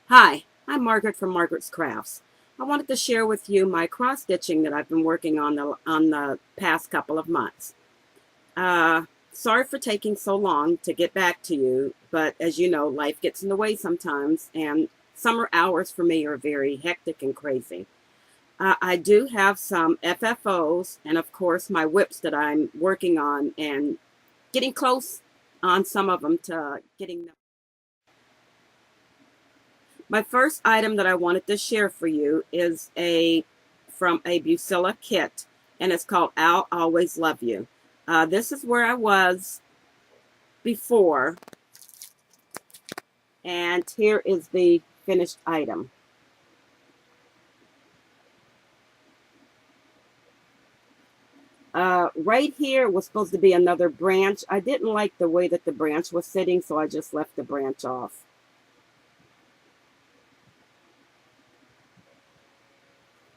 Hi, I'm Margaret from Margaret's Crafts. I wanted to share with you my cross stitching that I've been working on the past couple of months. Uh, Sorry for taking so long to get back to you, but as you know, life gets in the way sometimes, and summer hours for me are very hectic and crazy. I do have some FFOs and, of course, my whips that I'm working on and getting close on some of them to getting them. My first item that I wanted to share for you is a from a Bucilla kit, and it's called I'll Always Love You. This is where I was before, and here is the finished item. Right here was supposed to be another branch. I didn't like the way that the branch was sitting, so I just left the branch off.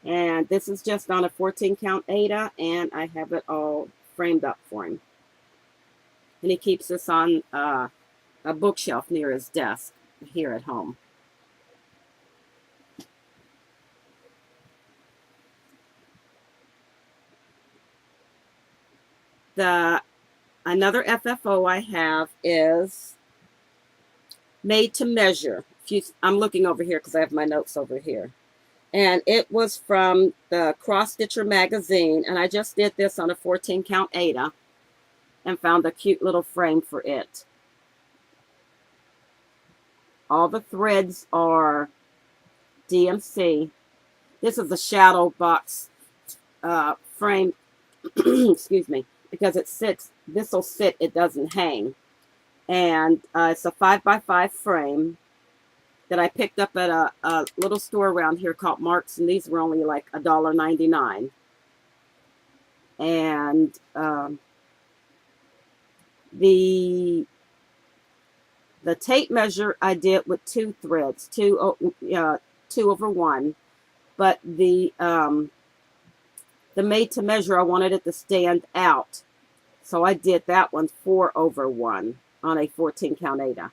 And this is just on a 14 count Aida, and I have it all framed up for him. And he keeps this on a bookshelf near his desk here at home. The Another FFO I have is Made to Measure. I'm looking over here because I have my notes over here. And it was from the Cross Stitcher magazine, and I just did this on a 14 count Aida and found a cute little frame for it. All the threads are DMC. This is a shadow box frame, excuse me, because it sits, this will sit, it doesn't hang. And it's a 5x5 frame that I picked up at a little store around here called Marks, and these were only like $1.99. And the tape measure I did with two threads, two over one, but the made to measure, I wanted it to stand out, so I did that one 4 over 1 on a 14 count Aida.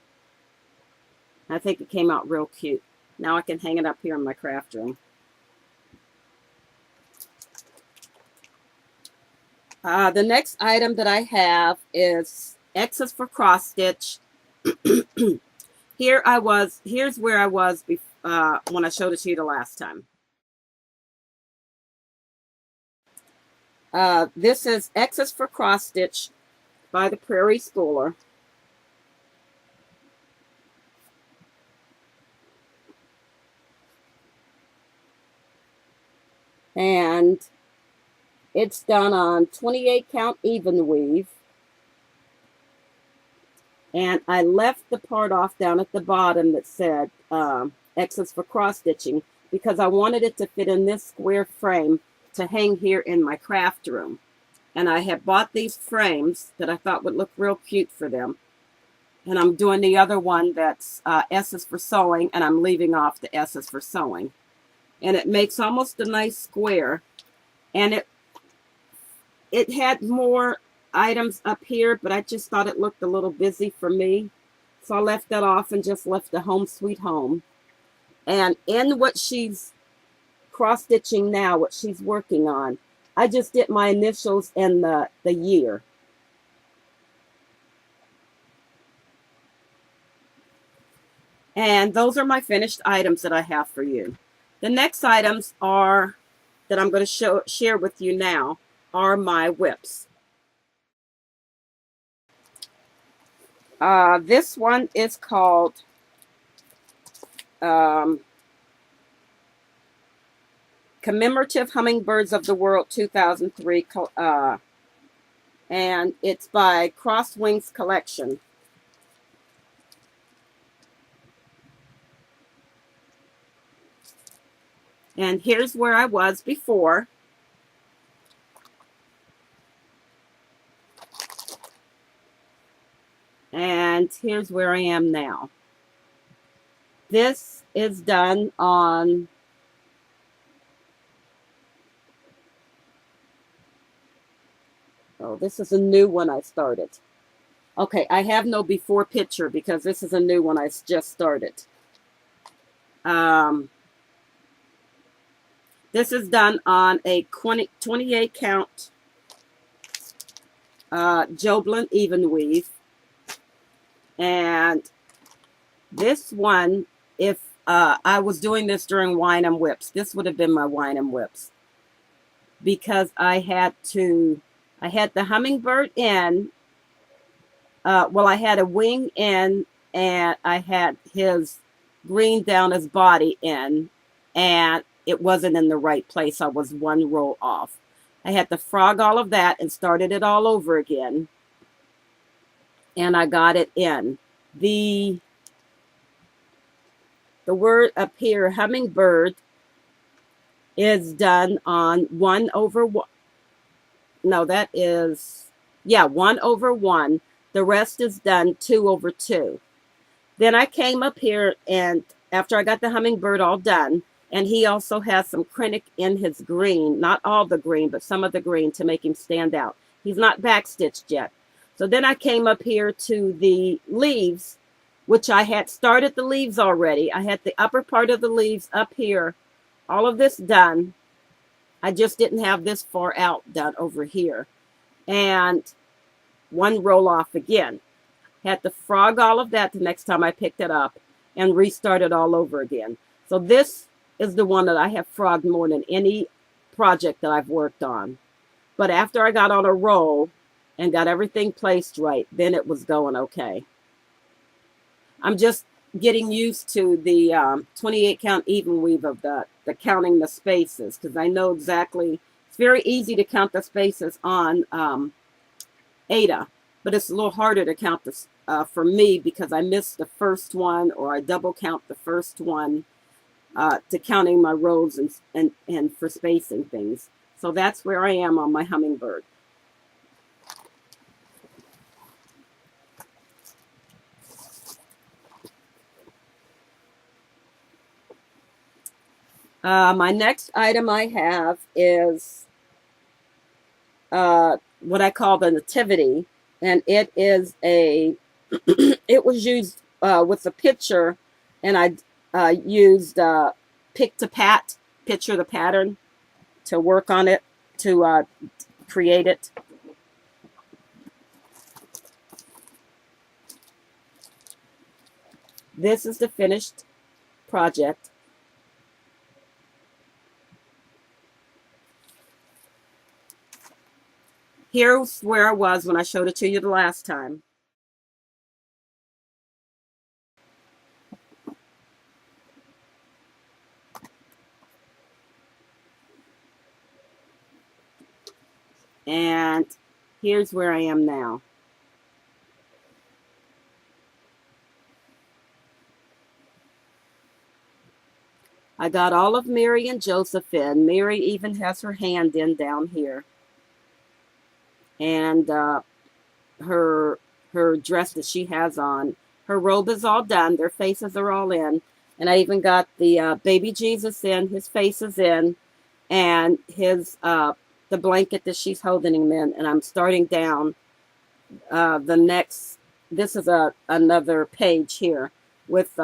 I think it came out real cute. Now I can hang it up here in my craft room. The next item that I have is X's for cross stitch. Here's where I was when I showed it to you the last time. This is X's for cross stitch by the Prairie Schooler. And it's done on 28 count even weave. And I left the part off down at the bottom that said X's for cross stitching because I wanted it to fit in this square frame to hang here in my craft room. And I had bought these frames that I thought would look real cute for them. And I'm doing the other one that's S's for sewing, and I'm leaving off the S's for sewing. And it makes almost a nice square. And it had more items up here, but I just thought it looked a little busy for me. So I left that off and just left the Home Sweet Home. And in what she's cross-stitching now, what she's working on, I just did my initials and the year. And those are my finished items that I have for you. The next items are that I'm going to share with you now are my whips. This one is called Commemorative Hummingbirds of the World 2003, and it's by Crosswings Collection. And here's where I was before. And here's where I am now. This is done on this is a new one I started. Okay, I have no before picture because this is a new one I just started. This is done on a 28 count Joblin even weave. And this one, if I was doing this during Wine and Whips, this would have been my Wine and Whips, because I had the hummingbird in, well, I had a wing in, and I had his green down his body in, and it wasn't in the right place. I was one row off. I had to frog all of that and started it all over again, and I got it in. The word up here, hummingbird, is done on 1/1. No, that is, yeah, 1/1. The rest is done 2/2. Then I came up here, and after I got the hummingbird all done, and he also has some Kreinik in his green, not all the green, but some of the green to make him stand out. He's not backstitched yet. So then I came up here to the leaves, which I had started the leaves already. I had the upper part of the leaves up here, all of this done. I just didn't have this far out done over here. And one roll off again. Had to frog all of that the next time I picked it up and restart it all over again. So this is the one that I have frogged more than any project that I've worked on. But after I got on a roll and got everything placed right, then it was going okay. I'm just getting used to the 28 count even weave of the counting the spaces, because I know exactly. It's very easy to count the spaces on Aida, but it's a little harder to count this for me, because I missed the first one, or I double count the first one to counting my rows and for spacing things. So that's where I am on my hummingbird. My next item I have is what I call the Nativity, and it is a it was used with a picture, and I used Pick to Pat, picture the pattern, to work on it, to create it. This is the finished project. Here's where I was when I showed it to you the last time. And here's where I am now. I got all of Mary and Joseph in. Mary even has her hand in down here. And her dress that she has on. Her robe is all done. Their faces are all in. And I even got the baby Jesus in. His face is in. And his the blanket that she's holding him in. And I'm starting down the next. This is another page here with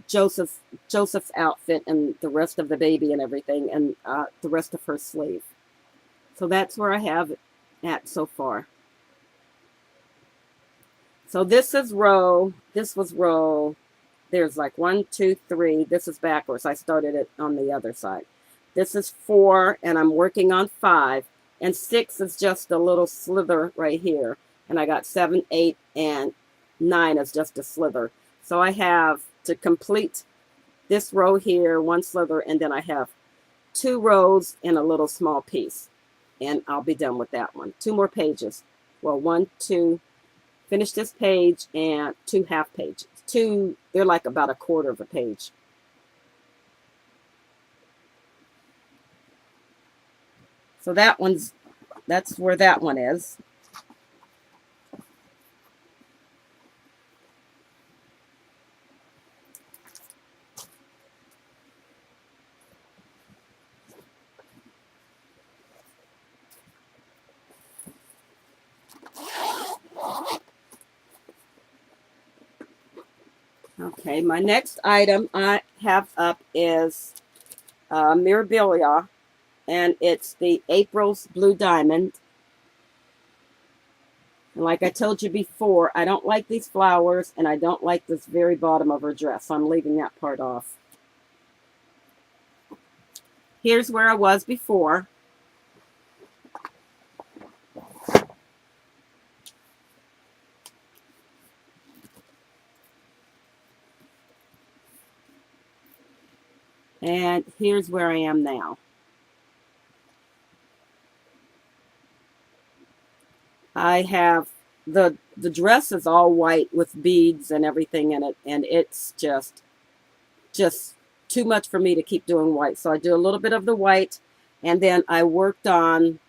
Joseph's outfit and the rest of the baby and everything, and the rest of her sleeve. So that's where I have it at so far. So this was row, there's like 1, 2, 3. This is backwards. I started it on the other side. This is 4, and I'm working on 5. And 6 is just a little slither right here. And I got 7, 8, and 9 is just a slither. So I have to complete this row here, 1 slither, and then I have 2 rows in a little small piece. And I'll be done with that one. 2 more pages. Well, 1, 2, finish this page, and 2 half pages. 2, they're like about a quarter of a page. So that's where that one is. Okay, my next item, have up is Mirabilia, and it's the April's Blue Diamond. And like I told you before, I don't like these flowers, and I don't like this very bottom of her dress, so I'm leaving that part off. Here's where I was before. And here's where I am now. I have the dress is all white with beads and everything in it, and it's just too much for me to keep doing white. So I do a little bit of the white, and then I worked on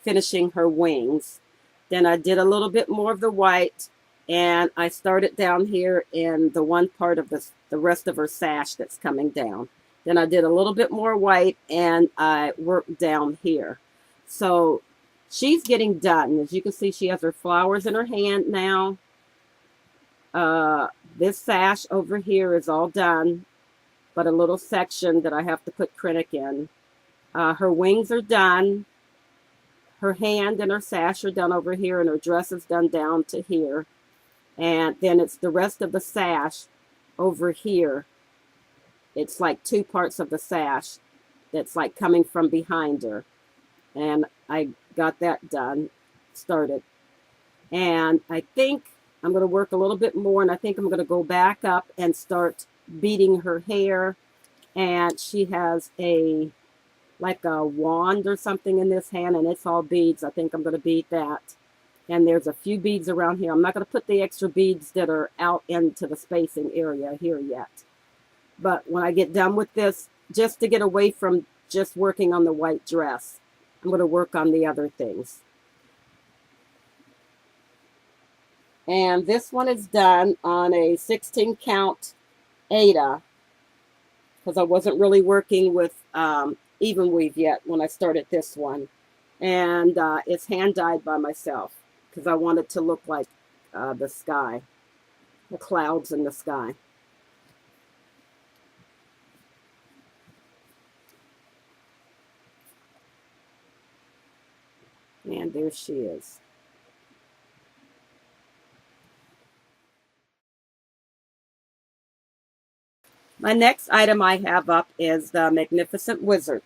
finishing her wings. Then I did a little bit more of the white, and I started down here in the one part of the rest of her sash that's coming down. Then I did a little bit more white, and I worked down here. So she's getting done. As you can see, she has her flowers in her hand now. This sash over here is all done, but a little section that I have to put Kreinik in. Her wings are done. Her hand and her sash are done over here, and her dress is done down to here. And then it's the rest of the sash over here. It's like two parts of the sash that's like coming from behind her. And I got that done, started. And I think I'm going to work a little bit more, and I think I'm going to go back up and start beading her hair. And she has like a wand or something in this hand, and it's all beads. I think I'm going to bead that. And there's a few beads around here. I'm not going to put the extra beads that are out into the spacing area here yet. But when I get done with this, just to get away from just working on the white dress, I'm going to work on the other things. And this one is done on a 16 count Aida, because I wasn't really working with even weave yet when I started this one. And it's hand dyed by myself because I want it to look like the sky, the clouds in the sky. And there she is. My next item I have up is the Magnificent Wizard.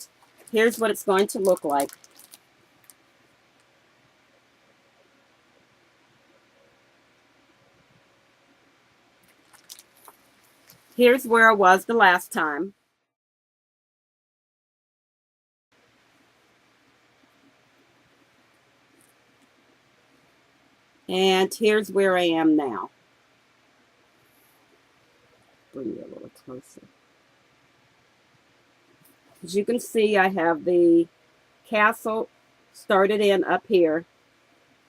Here's what it's going to look like. Here's where I was the last time. And here's where I am now. Bring you a little closer. As you can see, I have the castle started in up here,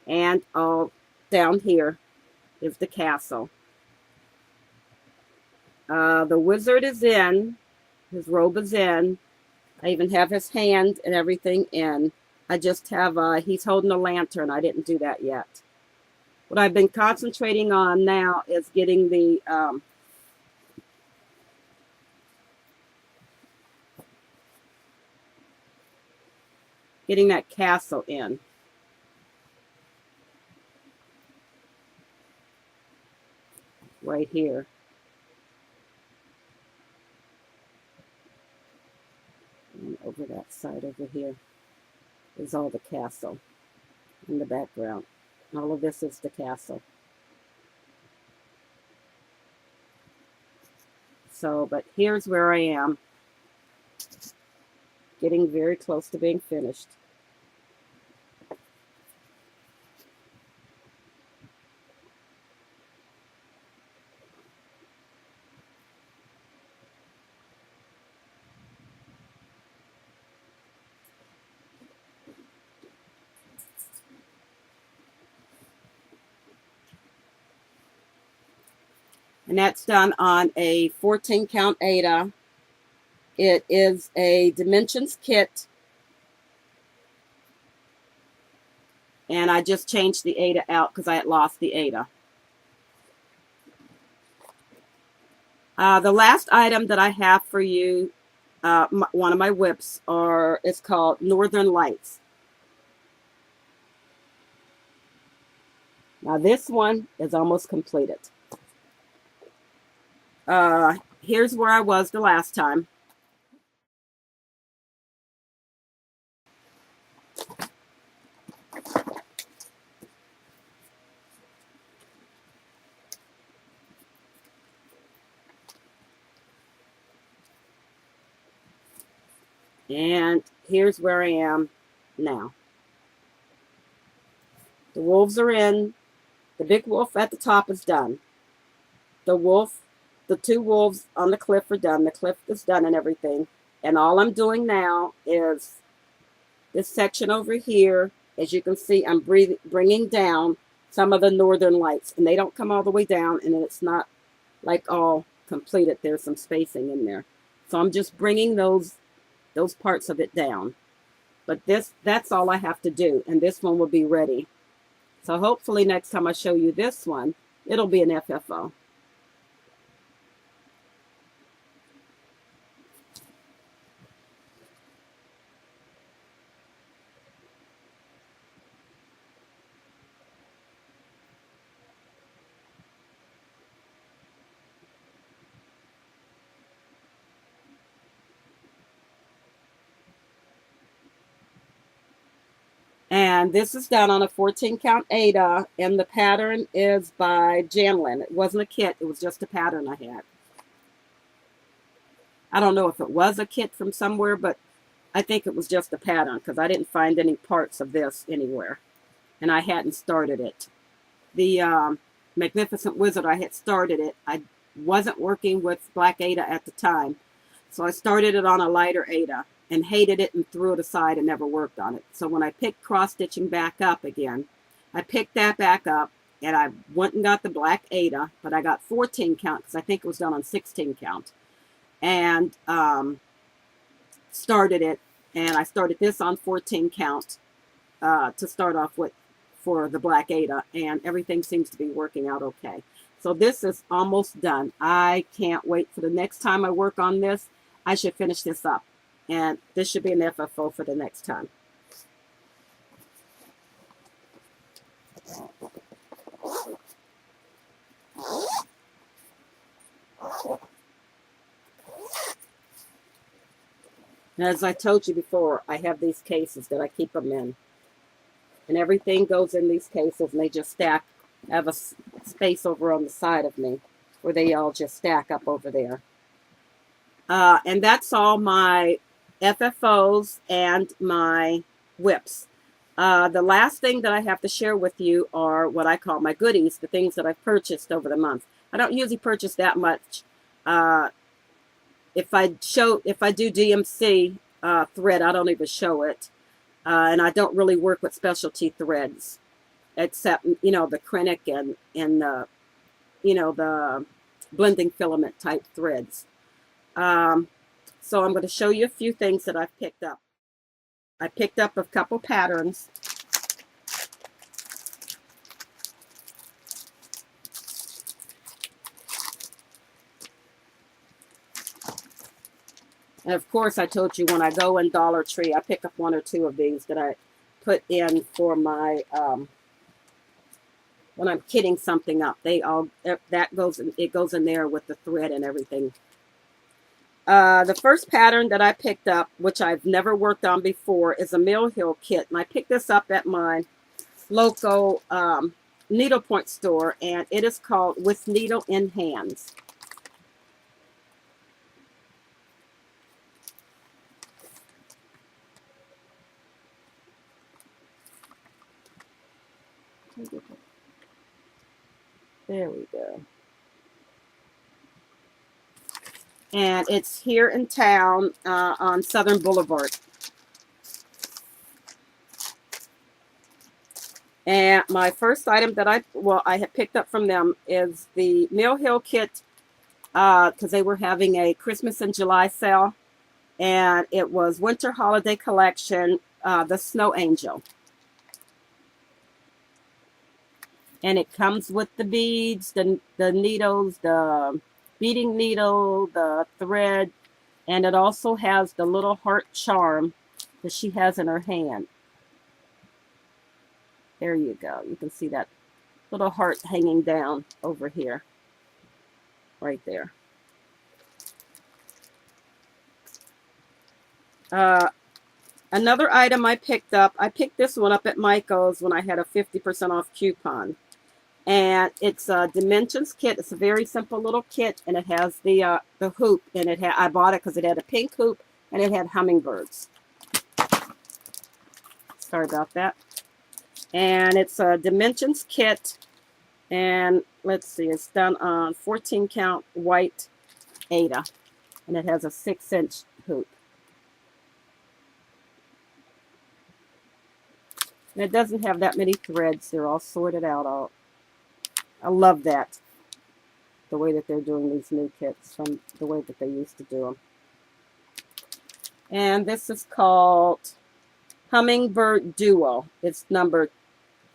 and all down here is the castle. The wizard is in. His robe is in. I even have his hand and everything in. I just have, he's holding a lantern. I didn't do that yet. What I've been concentrating on now is getting the, getting that castle in. Right here. And over that side over here is all the castle in the background. All of this is the castle. So, but here's where I am. Getting very close to being finished. And that's done on a 14 count Aida. It is a Dimensions kit. And I just changed the Aida out because I had lost the Aida. The last item that I have for you, one of my whips, is called Northern Lights. Now this one is almost completed. Here's where I was the last time. And here's where I am now. The wolves are in. The big wolf at the top is done. The two wolves on the cliff are done. The cliff is done and everything. And all I'm doing now is this section over here. As you can see, I'm bringing down some of the northern lights. And they don't come all the way down, and it's not like all completed. There's some spacing in there. So I'm just bringing those parts of it down. But that's all I have to do, and this one will be ready. So hopefully next time I show you this one, it'll be an FFO. And this is done on a 14 count Aida, and the pattern is by Janlin. It wasn't a kit, it was just a pattern I had. I don't know if it was a kit from somewhere, but I think it was just a pattern because I didn't find any parts of this anywhere. And I hadn't started it. The Magnificent Wizard, I had started it. I wasn't working with Black Aida at the time. So I started it on a lighter Aida and hated it and threw it aside and never worked on it. So when I picked cross stitching back up again, I picked that back up and I went and got the Black Aida, but I got 14 count because I think it was done on 16 count. And started it, and I started this on 14 count to start off with for the Black Aida, and everything seems to be working out okay. So this is almost done. I can't wait for the next time I work on this. I should finish this up, and this should be an FFO for the next time. And as I told you before, I have these cases that I keep them in. And everything goes in these cases, and they just stack. I have a space over on the side of me where they all just stack up over there. And that's all my FFOs and my whips. The last thing that I have to share with you are what I call my goodies, the things that I've purchased over the month. I don't usually purchase that much. If I do DMC thread, I don't even show it. And I don't really work with specialty threads, except, the Kreinik and the, the blending filament type threads. So I'm going to show you a few things that I've picked up. I picked up a couple patterns. And of course, I told you when I go in Dollar Tree, I pick up one or two of these that I put in for my, when I'm kitting something up. It goes in there with the thread and everything. The first pattern that I picked up, which I've never worked on before, is a Mill Hill kit. And I picked this up at my local needlepoint store, and it is called With Needle in Hands. There we go. And it's here in town on Southern Boulevard. And my first item that I had picked up from them is the Mill Hill kit, because they were having a Christmas and July sale. And it was Winter Holiday Collection, the Snow Angel. And it comes with the beads, the needles, the beading needle, the thread, and it also has the little heart charm that she has in her hand. There you go. You can see that little heart hanging down over here, right there. Another item I picked this one up at Michael's when I had a 50% off coupon. And it's a Dimensions kit. It's a very simple little kit, and it has the hoop. And I bought it because it had a pink hoop, and it had hummingbirds. Sorry about that. And it's a Dimensions kit. And let's see, it's done on 14 count white Aida. And it has a 6-inch hoop. And it doesn't have that many threads. They're all sorted out. I love that. The way that they're doing these new kits from the way that they used to do them. And this is called Hummingbird Duo. It's number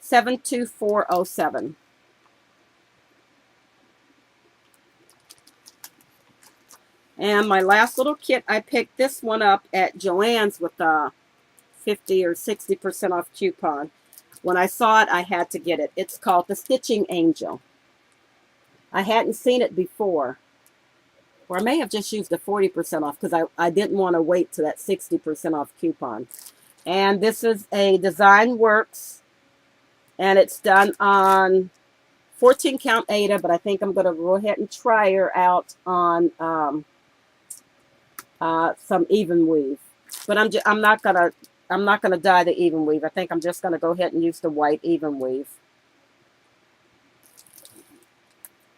72407. And my last little kit, I picked this one up at Joann's with a 50 or 60% off coupon. When I saw it, I had to get it. It's called the Stitching Angel. I hadn't seen it before. Or I may have just used the 40% off because I didn't want to wait to that 60% off coupon. And this is a Design Works. And it's done on 14 count Aida, but I think I'm going to go ahead and try her out on some even weave. But I'm not gonna dye the even weave. I think I'm just gonna go ahead and use the white even weave,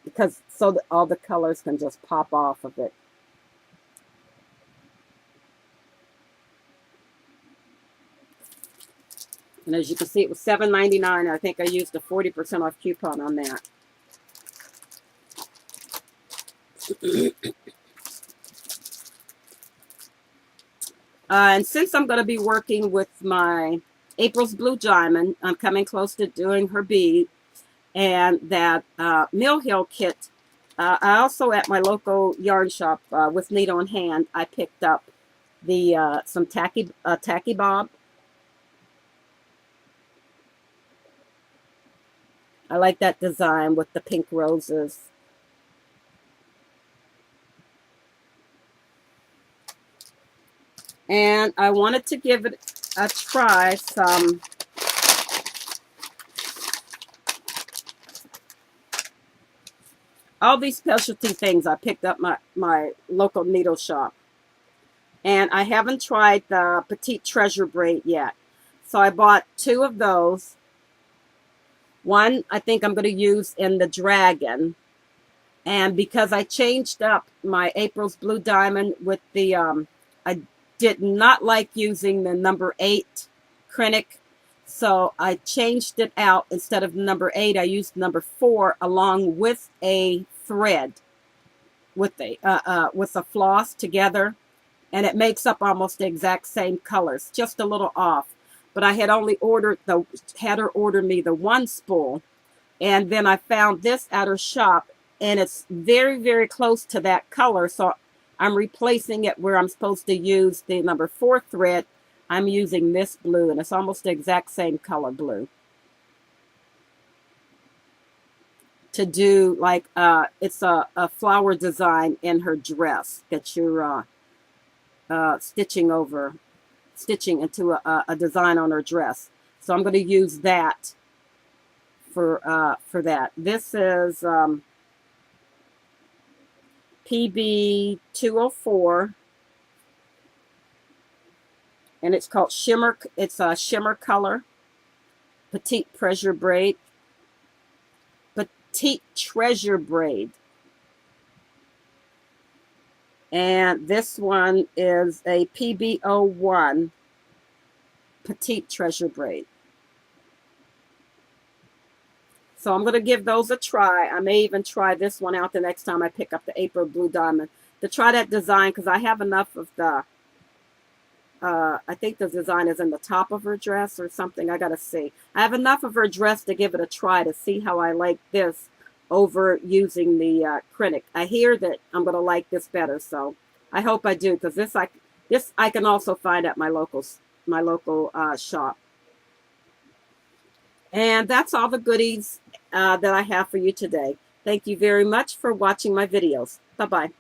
because so that all the colors can just pop off of it. And as you can see, it was $7.99. I think I used a 40% off coupon on that. And since I'm going to be working with my April's Blue Diamond, I'm coming close to doing her bead. And that Mill Hill kit, I also at my local yarn shop with Needle in Hand, I picked up the some tacky bob. I like that design with the pink roses. And I wanted to give it a try, all these specialty things I picked up my local needle shop. And I haven't tried the Petite Treasure braid yet. So I bought 2 of those. One I think I'm going to use in the dragon. And because I changed up my April's Blue Diamond with the, I did not like using the number 8 Kreinik. So I changed it out. Instead of number 8, I used number 4 along with a thread with a floss together. And it makes up almost the exact same colors, just a little off. But I had only had her order me the 1 spool. And then I found this at her shop, and it's very, very close to that color. So I'm replacing it where I'm supposed to use the number 4 thread. I'm using this blue, and it's almost the exact same color blue. To do like, it's a flower design in her dress that you're stitching into a design on her dress. So I'm going to use that for that. This is PB 204, and it's called Shimmer. It's a shimmer color, Petite Treasure braid. Petite Treasure braid. And this one is a PB01 Petite Treasure braid. So I'm going to give those a try. I may even try this one out the next time I pick up the April Blue Diamond to try that design, because I have enough of the, I think the design is in the top of her dress or something. I got to see. I have enough of her dress to give it a try to see how I like this over using the Kreinik. I hear that I'm going to like this better, so I hope I do, because this I can also find at my local shop. And that's all the goodies that I have for you today. Thank you very much for watching my videos. Bye-bye.